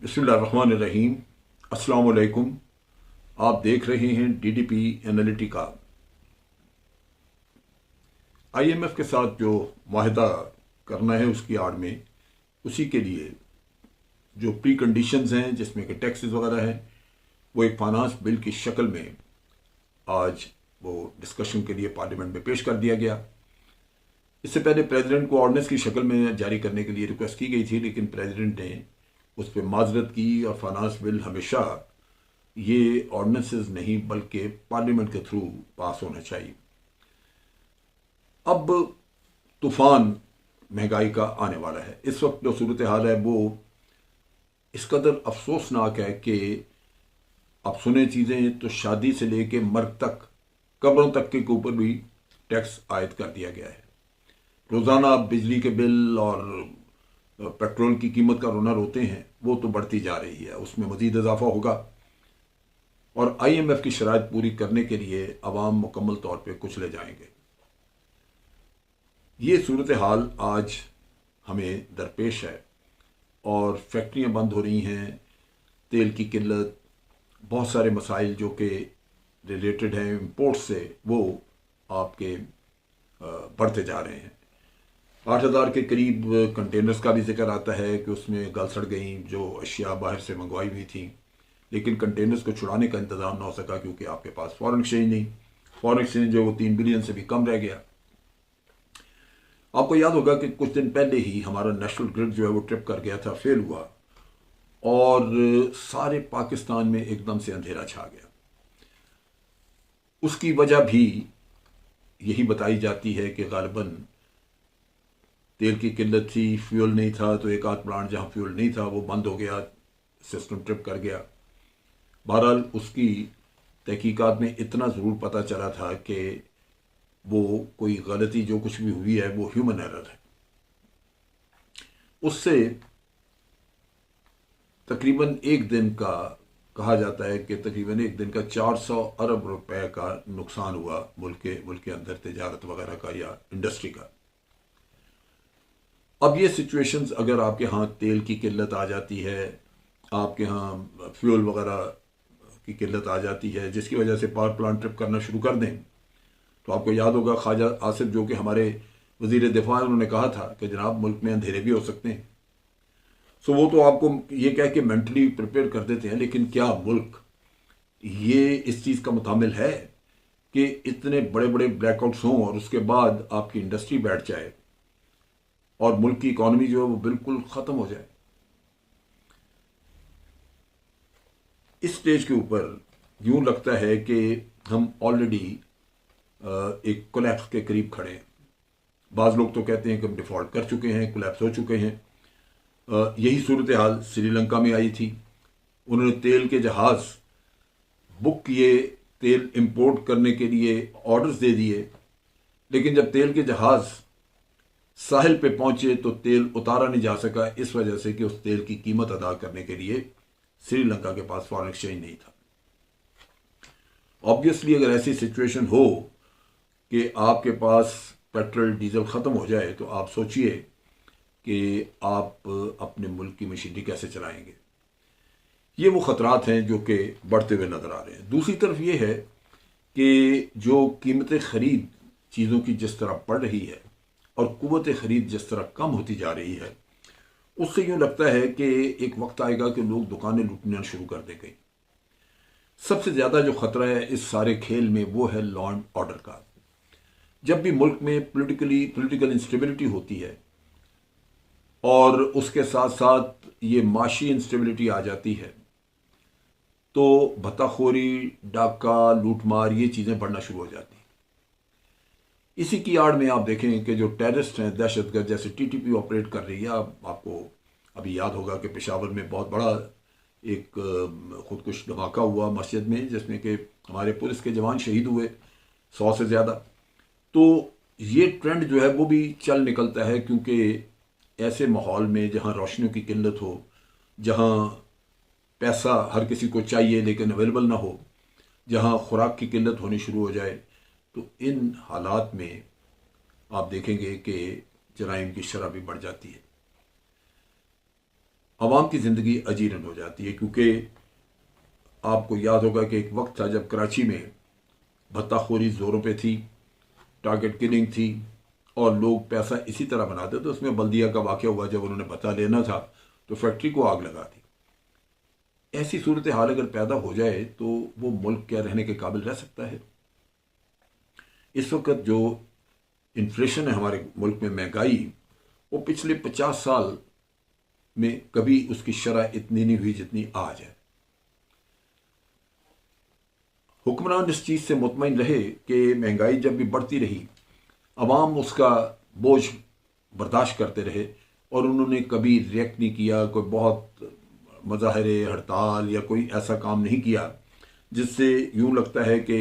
बिस्मिल्लाहिर्रहमानिर्रहीम। अस्सलाम वालेकुम। आप देख रहे हैं डीडीपी एनालिटिका। आईएमएफ के साथ जो माहिदा करना है उसकी आड़ में उसी के लिए जो प्री कंडीशंस हैं जिसमें कि टैक्सेस वगैरह हैं वो एक फाइनेंस बिल की शक्ल में आज वो डिस्कशन के लिए पार्लियामेंट में पेश कर दिया गया। इससे पहले प्रेसिडेंट को ऑर्डिनेंस की शक्ल में जारी करने के लिए रिक्वेस्ट की गई थी, लेकिन प्रेसिडेंट ने उस पर माजरत की और फाइनेंस बिल हमेशा ये ऑर्डिनेंसेस नहीं बल्कि पार्लियामेंट के थ्रू पास होना चाहिए। अब तूफान महंगाई का आने वाला है। इस वक्त जो सूरत हाल है वो इस कदर अफसोसनाक है कि आप सुने चीज़ें तो शादी से लेके मर्ग तक, कब्रों तक के ऊपर भी टैक्स आयद कर दिया गया है। रोज़ाना बिजली के बिल और पेट्रोल की कीमत का रोना रोते हैं, वो तो बढ़ती जा रही है, उसमें मजीद इजाफा होगा और आईएमएफ की शराइत पूरी करने के लिए अवाम मुकम्मल तौर पे कुचले जाएंगे। ये सूरत हाल आज हमें दरपेश है और फैक्ट्रियां बंद हो रही हैं, तेल की किल्लत, बहुत सारे मसाइल जो कि रिलेटेड हैं इम्पोर्ट से वो आपके बढ़ते जा रहे हैं। 8,000 के करीब कंटेनर्स का भी जिक्र आता है कि उसमें गल सड़ गई जो अशिया बाहर से मंगवाई हुई थी, लेकिन कंटेनर्स को छुड़ाने का इंतज़ाम ना हो सका क्योंकि आपके पास फॉरेन एक्सचेंज नहीं। फॉरेन एक्सचेंज जो वो 3 बिलियन से भी कम रह गया। आपको याद होगा कि कुछ दिन पहले ही हमारा नेशनल ग्रिड जो है वो ट्रिप कर गया था, फेल हुआ और सारे पाकिस्तान में एकदम से अंधेरा छा गया। उसकी वजह भी यही बताई जाती है कि गालिबन तेल की किल्लत थी, फ्यूल नहीं था, तो एक आध प्लांट जहां फ्यूल नहीं था वो बंद हो गया, सिस्टम ट्रिप कर गया। बहरहाल उसकी तहकीकात में इतना ज़रूर पता चला था कि वो कोई गलती जो कुछ भी हुई है वो ह्यूमन एरर है। उससे तकरीबन एक दिन का कहा जाता है कि तकरीबन एक दिन का 400 अरब रुपए का नुकसान हुआ मुल्क के अंदर तिजारत वगैरह का या इंडस्ट्री का। अब ये सिचुएशंस अगर आपके यहाँ तेल की किल्लत आ जाती है, आपके यहाँ फ्यूल वगैरह की किल्लत आ जाती है जिसकी वजह से पावर प्लांट ट्रिप करना शुरू कर दें, तो आपको याद होगा ख्वाजा आसिफ जो कि हमारे वजीर दिफा, उन्होंने कहा था कि जनाब मुल्क में अंधेरे भी हो सकते हैं। सो वो तो आपको ये कह के मेंटली प्रिपेयर कर देते हैं, लेकिन क्या मुल्क ये इस चीज़ का मुतामिल है कि इतने बड़े बड़े ब्लैकआउट्स हों और उसके बाद आपकी इंडस्ट्री बैठ जाए और मुल्क की इकॉनमी जो है वो बिल्कुल ख़त्म हो जाए। इस स्टेज के ऊपर यूं लगता है कि हम ऑलरेडी एक कोलैप्स के करीब खड़े हैं। बाज़ लोग तो कहते हैं कि हम डिफ़ॉल्ट कर चुके हैं, कोलैप्स हो चुके हैं। यही सूरत हाल श्रीलंका में आई थी। उन्होंने तेल के जहाज़ बुक किए, तेल इंपोर्ट करने के लिए ऑर्डर्स दे दिए, लेकिन जब तेल के जहाज़ साहिल पे पहुंचे तो तेल उतारा नहीं जा सका, इस वजह से कि उस तेल की कीमत अदा करने के लिए श्रीलंका के पास फॉरेन एक्सचेंज नहीं था। ऑब्वियसली अगर ऐसी सिचुएशन हो कि आपके पास पेट्रोल डीजल ख़त्म हो जाए तो आप सोचिए कि आप अपने मुल्क की मशीनरी कैसे चलाएंगे। ये वो ख़तरात हैं जो कि बढ़ते हुए नज़र आ रहे हैं। दूसरी तरफ ये है कि जो कीमत ख़रीद चीज़ों की जिस तरह बढ़ रही है और क़ुव्वत ख़रीद जिस तरह कम होती जा रही है, उससे यूँ लगता है कि एक वक्त आएगा कि लोग दुकानें लूटना शुरू कर देंगे। सबसे ज़्यादा जो ख़तरा है इस सारे खेल में वो है लॉ एंड ऑर्डर का। जब भी मुल्क में पॉलिटिकल इंस्टेबिलिटी होती है और उसके साथ साथ ये माशी इंस्टेबिलिटी आ जाती है, तो भत्ताखोरी, डाका, लूटमार, ये चीज़ें बढ़ना शुरू हो जाती हैं। इसी की आड़ में आप देखें कि जो टेररिस्ट हैं, दहशतगर्द, जैसे टीटीपी ऑपरेट कर रही है। आपको अभी याद होगा कि पेशावर में बहुत बड़ा एक खुदकुश धमाका हुआ मस्जिद में, जिसमें कि हमारे पुलिस के जवान शहीद हुए, 100 से ज़्यादा। तो ये ट्रेंड जो है वो भी चल निकलता है, क्योंकि ऐसे माहौल में जहाँ रोशनियों की किल्लत हो, जहाँ पैसा हर किसी को चाहिए लेकिन अवेलेबल ना हो, जहाँ खुराक की किल्लत होनी शुरू हो जाए, तो इन हालात में आप देखेंगे कि जराइम की शरह भी बढ़ जाती है। आवाम की ज़िंदगी अजीरन हो जाती है। क्योंकि आपको याद होगा कि एक वक्त था जब कराची में भत्ताखोरी ज़ोरों पे थी, टारगेट किलिंग थी, और लोग पैसा इसी तरह बनाते थे। उसमें बल्दिया का वाक़या हुआ, जब उन्होंने भत्ता लेना था तो फैक्ट्री को आग लगा दी। ऐसी सूरत हाल अगर पैदा हो जाए तो वो मुल्क क्या रहने के काबिल रह सकता है? इस वक्त जो इन्फ्लेशन है हमारे मुल्क में, महंगाई, वो पिछले 50 साल में कभी उसकी शरह इतनी नहीं हुई जितनी आज है। हुक्मरान इस चीज़ से मुतमईन रहे कि महंगाई जब भी बढ़ती रही, अवाम उसका बोझ बर्दाश्त करते रहे और उन्होंने कभी रिएक्ट नहीं किया। कोई बहुत मज़ाहरे, हड़ताल या कोई ऐसा काम नहीं किया जिससे यूं लगता है कि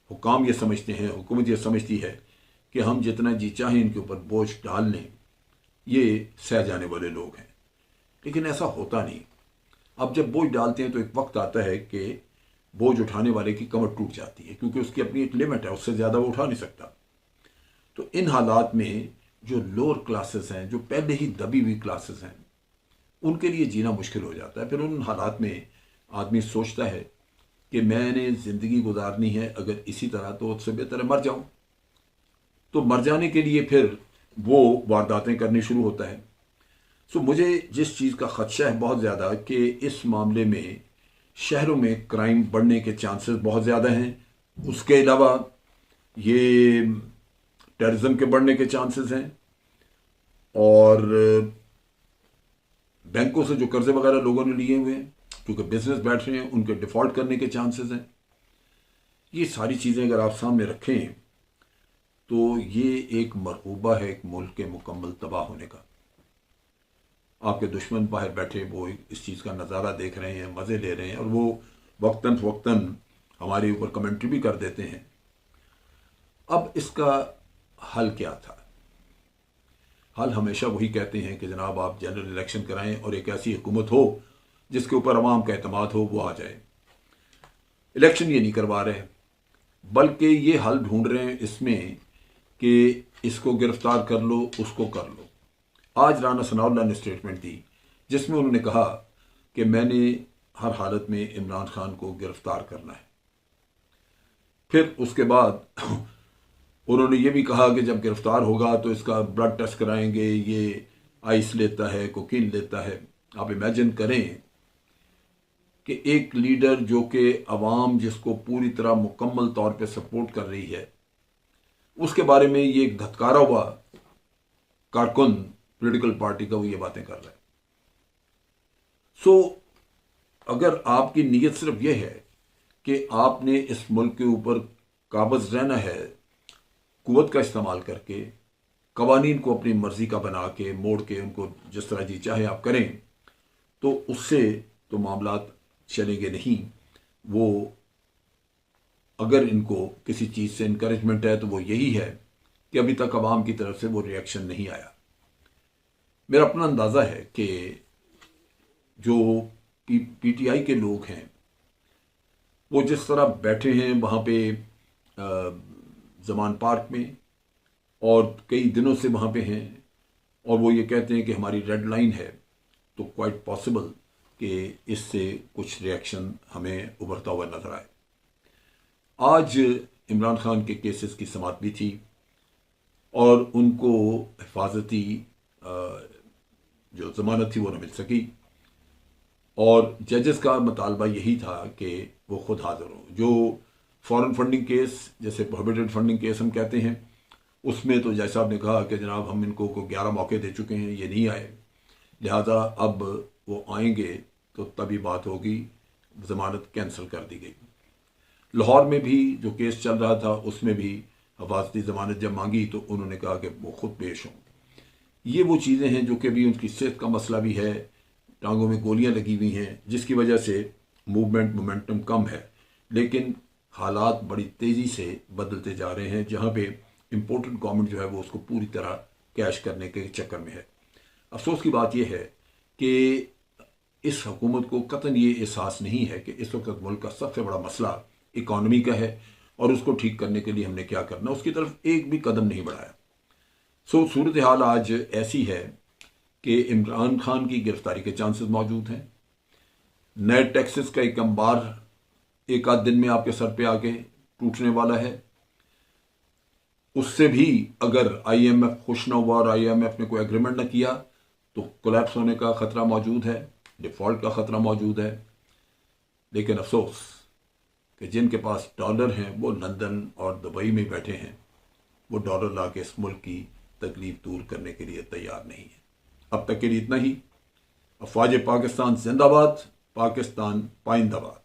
हुकाम ये समझते हैं, हुकूमत ये समझती है कि हम जितना जी चाहें इनके ऊपर बोझ डाल लें, ये सह जाने वाले लोग हैं। लेकिन ऐसा होता नहीं। अब जब बोझ डालते हैं तो एक वक्त आता है कि बोझ उठाने वाले की कमर टूट जाती है, क्योंकि उसकी अपनी एक लिमिट है, उससे ज़्यादा वो उठा नहीं सकता। तो इन हालात में जो लोअर क्लासेस हैं, जो पहले ही दबी हुई क्लासेस हैं, उनके लिए जीना मुश्किल हो जाता है। फिर उन हालात में आदमी सोचता है कि मैंने ज़िंदगी गुजारनी है अगर इसी तरह, तो उससे बेहतर है मर जाऊं। तो मर जाने के लिए फिर वो वारदातें करनी शुरू होता है। सो मुझे जिस चीज़ का खदशा है बहुत ज़्यादा, कि इस मामले में शहरों में क्राइम बढ़ने के चांसेस बहुत ज़्यादा हैं। उसके अलावा ये टेररिज्म के बढ़ने के चांसेस हैं, और बैंकों से जो कर्जे वगैरह लोगों ने लिए हुए हैं, क्योंकि बिजनेस बैठ रहे हैं, उनके डिफ़ॉल्ट करने के चांसेस हैं। ये सारी चीज़ें अगर आप सामने रखें तो ये एक मरहूबा है एक मुल्क के मुकम्मल तबाह होने का। आपके दुश्मन बाहर बैठे वो इस चीज़ का नज़ारा देख रहे हैं, मज़े ले रहे हैं, और वो वक्तन फ़वक्तन हमारे ऊपर कमेंट्री भी कर देते हैं। अब इसका हल क्या था? हल हमेशा वही कहते हैं कि जनाब आप जनरल इलेक्शन कराएं और एक ऐसी हुकूमत हो जिसके ऊपर अवाम का एतमाद हो, वो आ जाए। इलेक्शन ये नहीं करवा रहे, बल्कि ये हल ढूंढ रहे हैं इसमें कि इसको गिरफ्तार कर लो, उसको कर लो। आज राना सनाउल्लाह ने स्टेटमेंट दी जिसमें उन्होंने कहा कि मैंने हर हालत में इमरान खान को गिरफ्तार करना है। फिर उसके बाद उन्होंने ये भी कहा कि जब गिरफ्तार होगा तो इसका ब्लड टेस्ट कराएंगे, ये आइस लेता है, कोकीन लेता है। आप इमेजिन करें कि एक लीडर जो कि अवाम जिसको पूरी तरह मुकम्मल तौर पे सपोर्ट कर रही है, उसके बारे में ये एक धत्कारा हुआ कारकुन पॉलिटिकल पार्टी का, वो ये बातें कर रहा है। सो अगर आपकी नीयत सिर्फ यह है कि आपने इस मुल्क के ऊपर काबज रहना है, कुव्वत का इस्तेमाल करके, कवानीन को अपनी मर्जी का बना के, मोड़ के, उनको जिस तरह जी चाहे आप करें, तो उससे तो मामलात चलेंगे नहीं। वो अगर इनको किसी चीज़ से इनकरेजमेंट है तो वो यही है कि अभी तक अवाम की तरफ से वो रिएक्शन नहीं आया। मेरा अपना अंदाज़ा है कि जो पीटीआई के लोग हैं वो जिस तरह बैठे हैं वहाँ पे ज़मान पार्क में, और कई दिनों से वहाँ पे हैं, और वो ये कहते हैं कि हमारी रेड लाइन है, तो क्वाइट पॉसिबल कि इससे कुछ रिएक्शन हमें उभरता हुआ नजर आए। आज इमरान खान के केसेस की समाअत भी थी और उनको हिफाजती जो ज़मानत थी वो न मिल सकी, और जजेस का मुतालबा यही था कि वो खुद हाजिर हो। जो फॉरेन फंडिंग केस, जैसे प्रोहिबिटेड फंडिंग केस हम कहते हैं, उसमें तो जज साहब ने कहा कि जनाब हम इनको को 11 मौके दे चुके हैं, ये नहीं आए, लिहाजा अब वो आएंगे तो तभी बात होगी। ज़मानत कैंसिल कर दी गई। लाहौर में भी जो केस चल रहा था उसमें भी हिफाजती ज़मानत जब मांगी तो उन्होंने कहा कि वो खुद पेश हों। ये वो चीज़ें हैं जो कि अभी उनकी सेहत का मसला भी है, टांगों में गोलियां लगी हुई हैं, जिसकी वजह से मोमेंटम कम है। लेकिन हालात बड़ी तेज़ी से बदलते जा रहे हैं, जहाँ पे इम्पोर्टेंट गवर्नमेंट जो है वो उसको पूरी तरह कैश करने के चक्कर में है। अफसोस की बात यह है कि इस हुकूमत को कतई ये एहसास नहीं है कि इस वक्त मुल्क का सबसे बड़ा मसला इकॉनमी का है, और उसको ठीक करने के लिए हमने क्या करना, उसकी तरफ एक भी कदम नहीं बढ़ाया। सूरत हाल आज ऐसी है कि इमरान खान की गिरफ्तारी के चांसेस मौजूद हैं। नए टैक्सेस का एक अंबार एक आध दिन में आपके सर पे आके टूटने वाला है। उससे भी अगर आईएमएफ खुश ना हुआ और आईएमएफ ने कोई एग्रीमेंट ना किया तो कोलैप्स होने का खतरा मौजूद है, डिफॉल्ट का खतरा मौजूद है। लेकिन अफसोस कि जिनके पास डॉलर हैं वो लंदन और दुबई में बैठे हैं, वो डॉलर ला के इस मुल्क की तकलीफ दूर करने के लिए तैयार नहीं है। अब तक के लिए इतना ही। अफवाज पाकिस्तान जिंदाबाद, पाकिस्तान पाइंदाबाद।